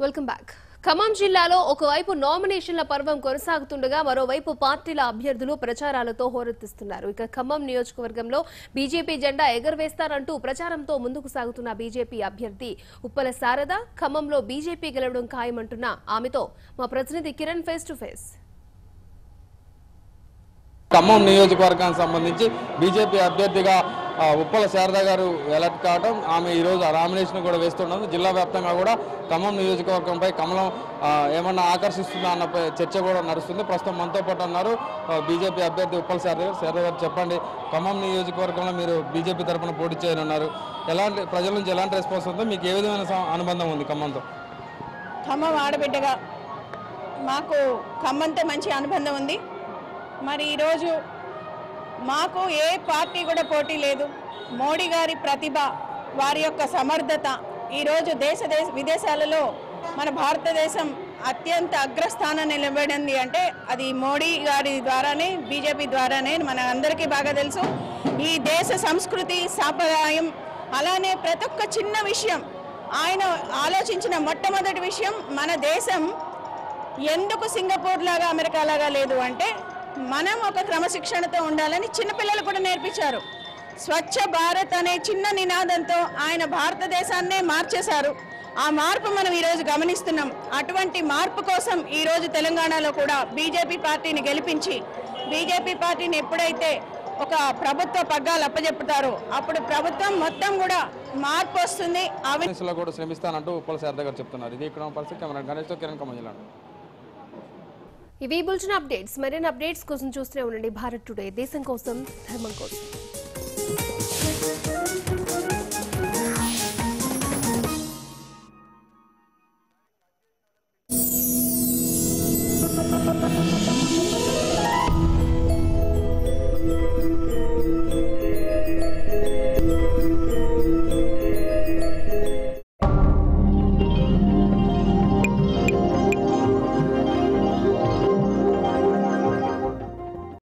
Welcome back. Khammam జిల్లాలో ఒకవైపు నామినేషన్ల పర్వం కొనసాగుతుండగా మరోవైపు పార్టీల అభ్యర్థులు ప్రచారాలతో హోరెత్తిస్తున్నారు. ఇక ఖమ్మం నియోజకవర్గంలో బీజేపీ జెండా ఎగరవేస్తారంటూ ప్రచారంతో ముందుకు సాగుతున్న బీజేపీ అభ్యర్థి ఉప్పల శారద ఖమ్మంలో బీజేపీ గెలవడం ఖాయమంటున్న ఆమెతో మా ప్రతినిధి Kiran face to face. Khammam నియోజకవర్గానికి సంబంధించి బీజేపీ అభ్యర్థిగా ఉప్పల శారద గారు ఎలక్ట్ కావడం, ఆమె ఈరోజు నామినేషన్ కూడా వేస్తున్నారు. జిల్లా వ్యాప్తంగా కూడా ఖమ్మం నియోజకవర్గంపై కమలం ఏమన్నా ఆకర్షిస్తుందా అన్న చర్చ కూడా నడుస్తుంది. ప్రస్తుతం మనతో పాటు ఉన్నారు బీజేపీ అభ్యర్థి ఉప్పల శారద గారు. శారద గారు చెప్పండి, ఖమ్మం నియోజకవర్గంలో మీరు బీజేపీ తరఫున పోటీ చేయనున్నారు. ఎలాంటి ప్రజల నుంచి ఎలాంటి రెస్పాన్స్ ఉందో, మీకు ఏ విధమైన అనుబంధం ఉంది ఖమ్మంతో? ఖమ్మం ఆడబిడ్డగా మాకు ఖమ్మంతో మంచి అనుబంధం ఉంది. మరి ఈరోజు మాకు ఏ పార్టీ కూడా పోటీ లేదు. మోడీ గారి ప్రతిభ, వారి యొక్క సమర్థత ఈరోజు విదేశాలలో మన భారతదేశం అత్యంత అగ్రస్థానం నిలబడింది అంటే అది మోడీ గారి ద్వారానే, బీజేపీ ద్వారానే. మన అందరికీ బాగా తెలుసు ఈ దేశ సంస్కృతి, సాంప్రదాయం, అలానే ప్రతి ఒక్క చిన్న విషయం ఆయన ఆలోచించిన మొట్టమొదటి విషయం, మన దేశం ఎందుకు సింగపూర్ లాగా అమెరికా లాగా లేదు అంటే మనం ఒక క్రమశిక్షణతో ఉండాలని చిన్నపిల్లలు కూడా నేర్పించారు. స్వచ్ఛ భారత్ అనే చిన్న నినాదంతో ఆయన భారతదేశాన్నే మార్చేశారు. ఆ మార్పు మనం ఈరోజు గమనిస్తున్నాం. అటువంటి మార్పు కోసం ఈరోజు తెలంగాణలో కూడా బీజేపీ పార్టీని గెలిపించి, బీజేపీ పార్టీని ఎప్పుడైతే ఒక ప్రభుత్వ పగ్గాలు అప్పచెప్పుతారో అప్పుడు ప్రభుత్వం మొత్తం కూడా మార్పు వస్తుంది. అవినీతిలో కూడా శ్రమిస్తానంటూ ఉప్పల శారద గారు చెప్తున్నారు. ఇది ఇక్కడ పరిస్థితి. కెమెరా గణేష్తో కిరణ్ ఖమ్మం జిల్లా. ఇవి బులెటిన్ అప్డేట్స్. మరిన్ని అప్డేట్స్ కోసం చూస్తూనే ఉండండి భారత్ టుడే, దేశం కోసం, ధర్మం కోసం.